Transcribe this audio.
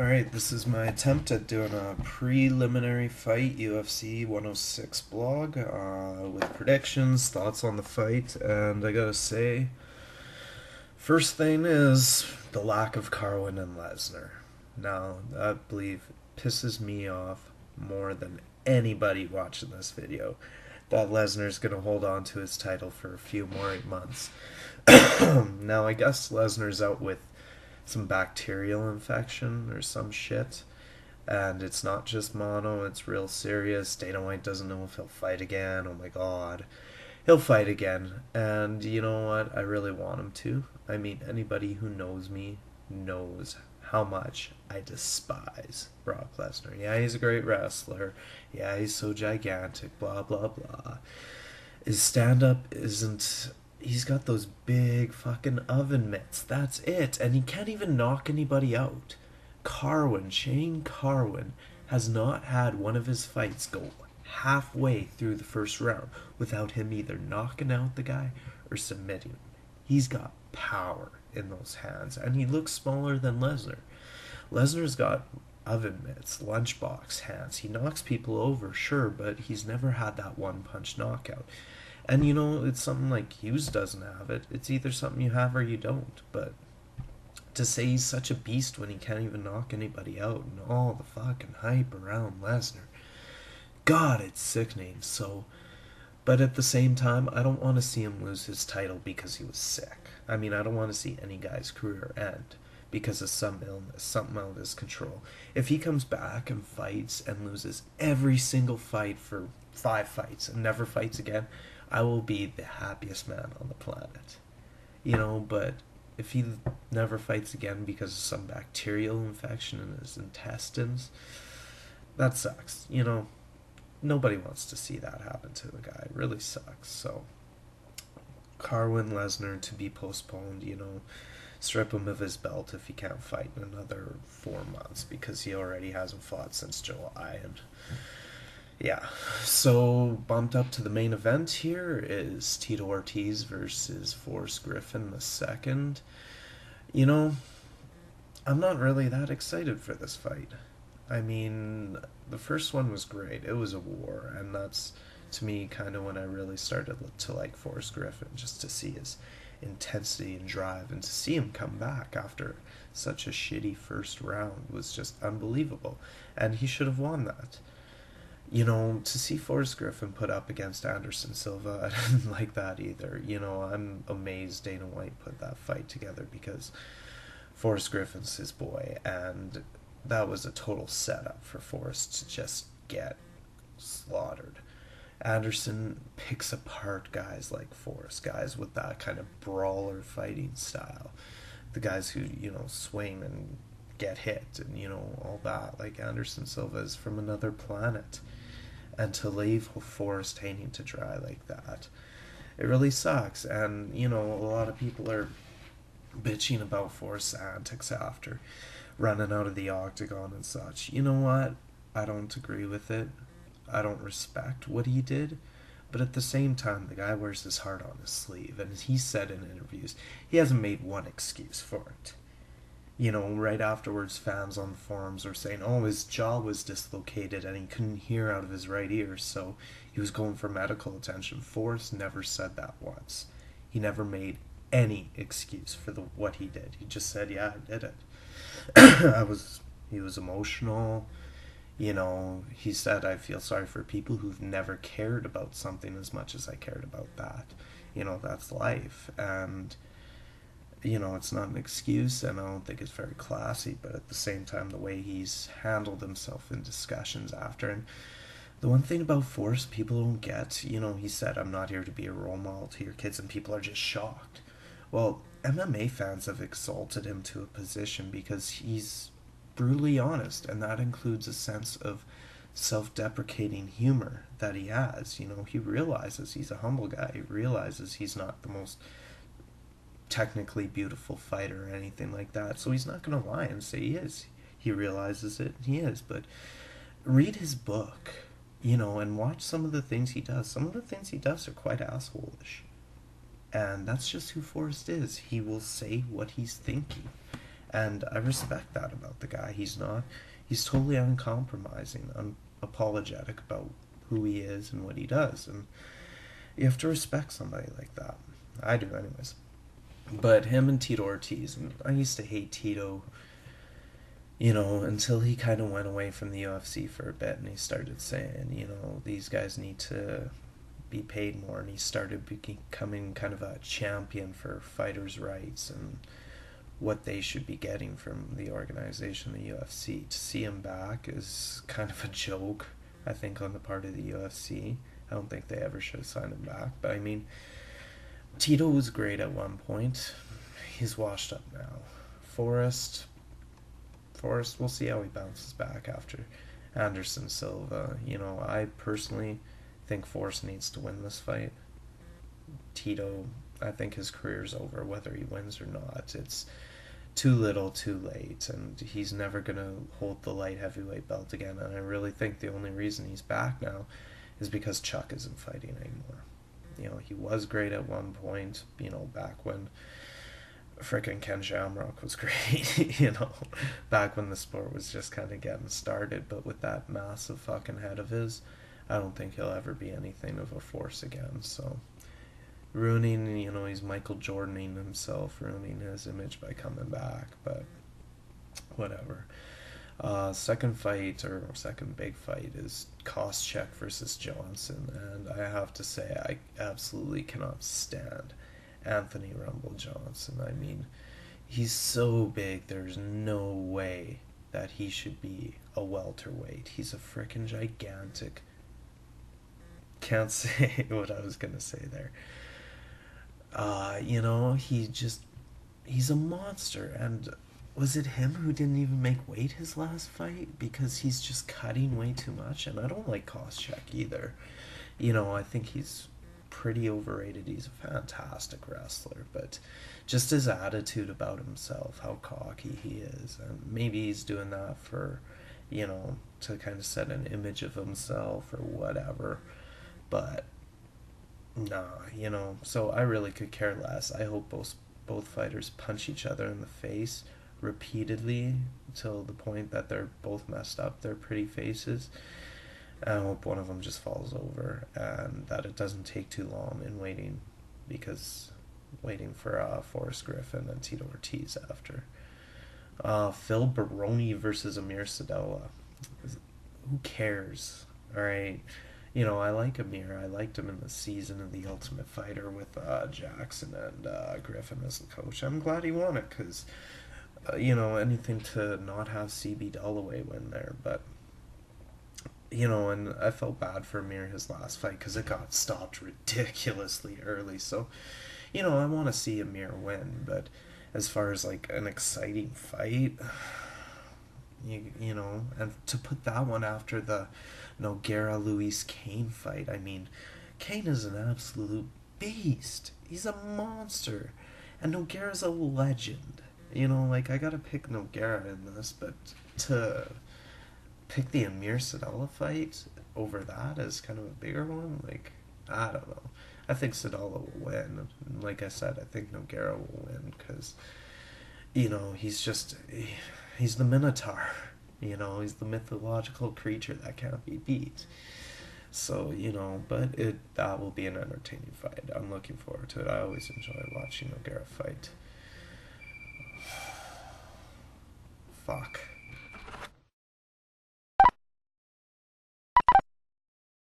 Alright, this is my attempt at doing a preliminary fight UFC 106 blog with predictions, thoughts on the fight, and I gotta say, first thing is the lack of Carwin and Lesnar. Now, I believe pisses me off more than anybody watching this video that Lesnar's gonna hold on to his title for a few more months. Now, I guess Lesnar's out with some bacterial infection or some shit. And it's not just mono, it's real serious. Dana White doesn't know if he'll fight again. Oh my god. He'll fight again. And you know what? I really want him to. I mean, anybody who knows me knows how much I despise Brock Lesnar. Yeah, he's a great wrestler. Yeah, he's so gigantic, blah, blah, blah. His stand up isn't. He's got those big fucking oven mitts. That's it. And he can't even knock anybody out. Shane Carwin, has not had one of his fights go halfway through the first round without him either knocking out the guy or submitting him. He's got power in those hands, and he looks smaller than Lesnar. Lesnar's got oven mitts, lunchbox hands. He knocks people over, sure, but he's never had that one punch knockout. And you know, it's something like Hughes doesn't have it. It's either something you have or you don't. But to say he's such a beast when he can't even knock anybody out and all the fucking hype around Lesnar, God, it's sickening. So, but at the same time, I don't want to see him lose his title because he was sick. I mean, I don't want to see any guy's career end because of some illness, something out of his control. If he comes back and fights and loses every single fight for 5 fights and never fights again, I will be the happiest man on the planet. You know, but if he never fights again because of some bacterial infection in his intestines, that sucks. You know, nobody wants to see that happen to a guy. It really sucks. So, Carwin Lesnar to be postponed, you know, strip him of his belt if he can't fight in another 4 months because he already hasn't fought since July. And yeah, so bumped up to the main event here is Tito Ortiz versus Forrest Griffin the second. You know, I'm not really that excited for this fight. I mean, the first one was great. It was a war, and that's to me kind of when I really started to like Forrest Griffin, just to see his intensity and drive and to see him come back after such a shitty first round was just unbelievable. And he should have won that. You know, to see Forrest Griffin put up against Anderson Silva, I didn't like that either. You know, I'm amazed Dana White put that fight together because Forrest Griffin's his boy, and that was a total setup for Forrest to just get slaughtered. Anderson picks apart guys like Forrest, guys with that kind of brawler fighting style. The guys who, you know, swing and get hit and, you know, all that. Like Anderson Silva is from another planet. And to leave Forrest hanging to dry like that, it really sucks. And, you know, a lot of people are bitching about Forrest's antics after running out of the octagon and such. You know what? I don't agree with it. I don't respect what he did. But at the same time, the guy wears his heart on his sleeve. And he said in interviews, he hasn't made one excuse for it. You know, right afterwards, fans on the forums were saying, oh, his jaw was dislocated and he couldn't hear out of his right ear, so he was going for medical attention. Forrest never said that once. He never made any excuse for what he did. He just said, yeah, I did it. He was emotional. You know, he said, I feel sorry for people who've never cared about something as much as I cared about that. You know, that's life. And you know, it's not an excuse, and I don't think it's very classy, but at the same time, the way he's handled himself in discussions after. And the one thing about Forrest people don't get, you know, he said, I'm not here to be a role model to your kids, and people are just shocked. Well, MMA fans have exalted him to a position because he's brutally honest, and that includes a sense of self-deprecating humor that he has. You know, he realizes he's a humble guy. He realizes he's not the most technically beautiful fighter or anything like that. So he's not going to lie and say he is. He realizes it, he is. But read his book, you know, and watch some of the things he does. Some of the things he does are quite asshole-ish. And that's just who Forrest is. He will say what he's thinking. And I respect that about the guy. He's totally uncompromising, unapologetic about who he is and what he does. And you have to respect somebody like that. I do, anyways. But him and Tito Ortiz, and I used to hate Tito, until he kind of went away from the UFC for a bit and he started saying, these guys need to be paid more, and he started becoming kind of a champion for fighters' rights and what they should be getting from the organization, the UFC. To see him back is kind of a joke, I think, on the part of the UFC. I don't think they ever should have signed him back, but I mean, Tito was great at one point. He's washed up now. Forrest, we'll see how he bounces back after Anderson Silva. I personally think Forrest needs to win this fight. Tito, I think his career's over, whether he wins or not. It's too little, too late, and he's never going to hold the light heavyweight belt again. And I really think the only reason he's back now is because Chuck isn't fighting anymore. He was great at one point, back when frickin' Ken Shamrock was great, back when the sport was just kind of getting started. But with that massive fucking head of his, I don't think he'll ever be anything of a force again. So ruining, he's Michael Jordaning himself, ruining his image by coming back, but whatever. Second big fight is Koscheck versus Johnson, and I have to say I absolutely cannot stand Anthony Rumble Johnson. I mean, he's so big, there's no way that he should be a welterweight. He's a freaking gigantic. Can't say what I was gonna say there. He's a monster. And was it him who didn't even make weight his last fight? Because he's just cutting way too much, and I don't like Koscheck either. I think he's pretty overrated. He's a fantastic wrestler, but just his attitude about himself, how cocky he is, and maybe he's doing that for, to kind of set an image of himself or whatever. But nah, so I really could care less. I hope both fighters punch each other in the face repeatedly until the point that they're both messed up their pretty faces. And I hope one of them just falls over, and that it doesn't take too long in waiting for Forrest Griffin and Tito Ortiz after. Phil Baroni versus Amir Sadella. Who cares? Alright. I like Amir. I liked him in the season of The Ultimate Fighter with Jackson and Griffin as the coach. I'm glad he won it because, anything to not have CB Dalloway win there. But, and I felt bad for Amir his last fight because it got stopped ridiculously early. So, I want to see Amir win. But as far as, like, an exciting fight, and to put that one after the Nogueira Luis Kane fight, I mean, Kane is an absolute beast. He's a monster, and Nogueira's a legend. I gotta pick Nogueira in this, but to pick the Amir Sadella fight over that as kind of a bigger one, I don't know. I think Sadella will win. Like I said, I think Nogueira will win because he's the Minotaur. He's the mythological creature that can't be beat. So, but that will be an entertaining fight. I'm looking forward to it. I always enjoy watching Nogueira fight. Fuck.